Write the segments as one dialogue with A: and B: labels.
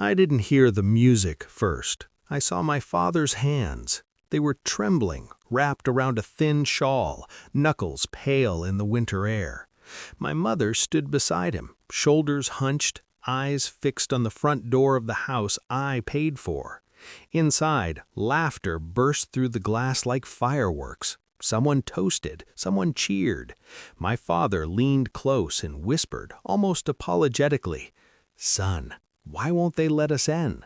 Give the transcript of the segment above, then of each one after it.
A: I didn't hear the music first. I saw my father's hands. They were trembling, wrapped around a thin shawl, knuckles pale in the winter air. My mother stood beside him, shoulders hunched, eyes fixed on the front door of the house I paid for. Inside, laughter burst through the glass like fireworks. Someone toasted, someone cheered. My father leaned close and whispered, almost apologetically, "Son, why won't they let us in?"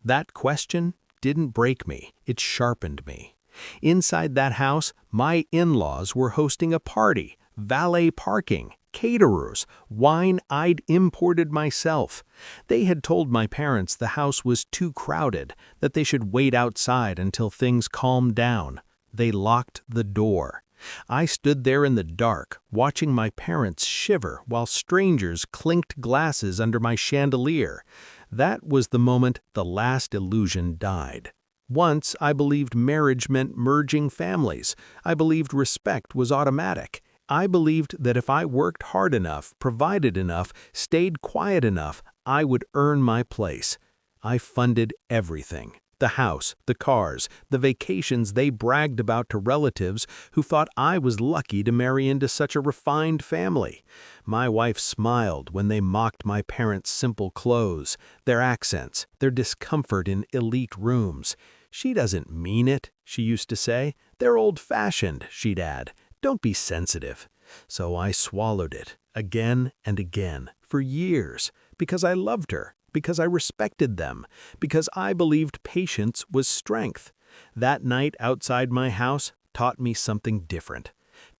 A: That question didn't break me, it sharpened me. Inside that house, my in-laws were hosting a party, valet parking, caterers, wine I'd imported myself. They had told my parents the house was too crowded, that they should wait outside until things calmed down. They locked the door. I stood there in the dark, watching my parents shiver while strangers clinked glasses under my chandelier. That was the moment the last illusion died. Once I believed marriage meant merging families. I believed respect was automatic. I believed that if I worked hard enough, provided enough, stayed quiet enough, I would earn my place. I funded everything. The house, the cars, the vacations they bragged about to relatives who thought I was lucky to marry into such a refined family. My wife smiled when they mocked my parents' simple clothes, their accents, their discomfort in elite rooms. "She doesn't mean it," she used to say. "They're old-fashioned," she'd add. "Don't be sensitive." So I swallowed it, again and again, for years, because I loved her, because I respected them, because I believed patience was strength. That night outside my house taught me something different.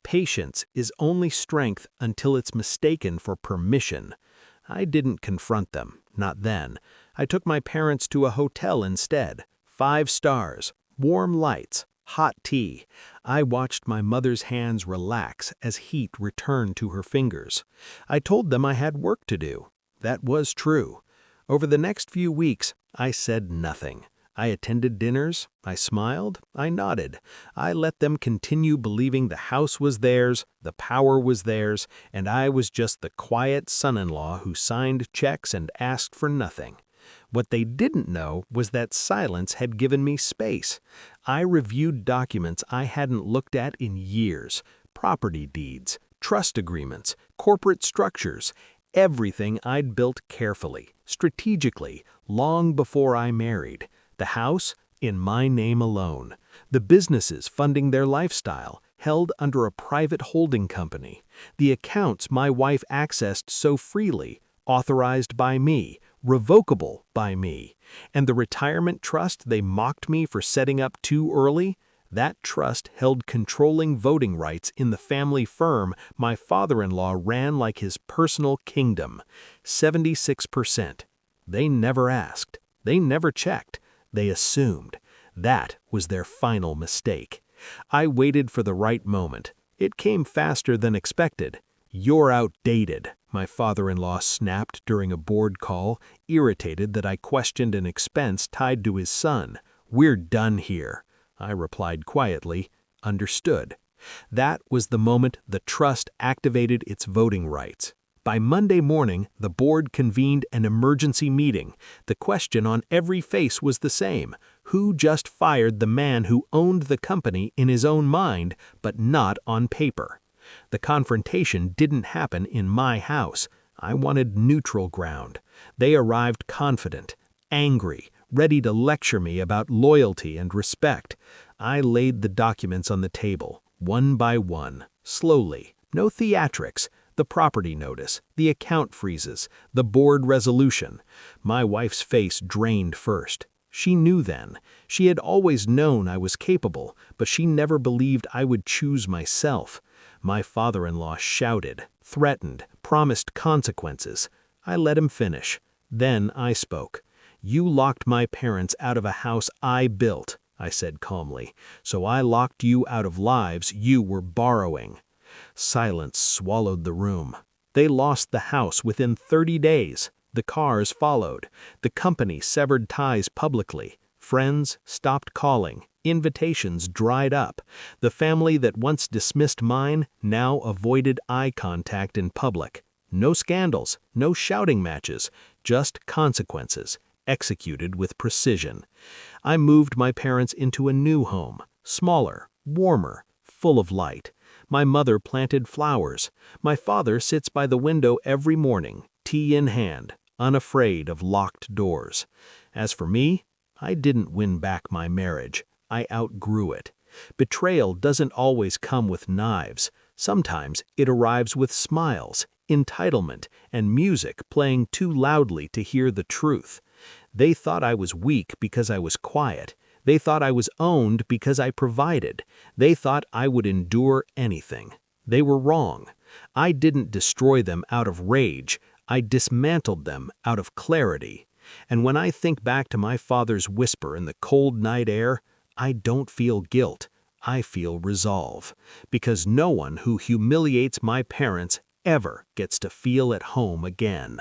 A: Patience is only strength until it's mistaken for permission. I didn't confront them, not then. I took my parents to a hotel instead. 5 stars, warm lights, hot tea. I watched my mother's hands relax as heat returned to her fingers. I told them I had work to do. That was true. Over the next few weeks, I said nothing. I attended dinners, I smiled, I nodded. I let them continue believing the house was theirs, the power was theirs, and I was just the quiet son-in-law who signed checks and asked for nothing. What they didn't know was that silence had given me space. I reviewed documents I hadn't looked at in years, property deeds, trust agreements, corporate structures, everything I'd built carefully, strategically, long before I married. The house, in my name alone. The businesses funding their lifestyle, held under a private holding company. The accounts my wife accessed so freely, authorized by me, revocable by me. And the retirement trust they mocked me for setting up too early? That trust held controlling voting rights in the family firm my father-in-law ran like his personal kingdom. 76%. They never asked. They never checked. They assumed. That was their final mistake. I waited for the right moment. It came faster than expected. "You're outdated," my father-in-law snapped during a board call, irritated that I questioned an expense tied to his son. "We're done here." I replied quietly, "Understood." That was the moment the trust activated its voting rights. By Monday morning, the board convened an emergency meeting. The question on every face was the same: who just fired the man who owned the company in his own mind, but not on paper? The confrontation didn't happen in my house. I wanted neutral ground. They arrived confident, angry, ready to lecture me about loyalty and respect. I laid the documents on the table, one by one, slowly, no theatrics. The property notice, the account freezes, the board resolution. My wife's face drained first. She knew then. She had always known I was capable, but she never believed I would choose myself. My father-in-law shouted, threatened, promised consequences. I let him finish. Then I spoke. "You locked my parents out of a house I built," I said calmly, "so I locked you out of lives you were borrowing." Silence swallowed the room. They lost the house within 30 days. The cars followed. The company severed ties publicly. Friends stopped calling. Invitations dried up. The family that once dismissed mine now avoided eye contact in public. No scandals, no shouting matches, just consequences. executed with precision. I moved my parents into a new home, smaller, warmer, full of light. My mother planted flowers. My father sits by the window every morning, tea in hand, unafraid of locked doors. As for me, I didn't win back my marriage. I outgrew it. Betrayal doesn't always come with knives. Sometimes it arrives with smiles, entitlement, and music playing too loudly to hear the truth. They thought I was weak because I was quiet. They thought I was owned because I provided. They thought I would endure anything. They were wrong. I didn't destroy them out of rage. I dismantled them out of clarity. And when I think back to my father's whisper in the cold night air, I don't feel guilt. I feel resolve. Because no one who humiliates my parents ever gets to feel at home again.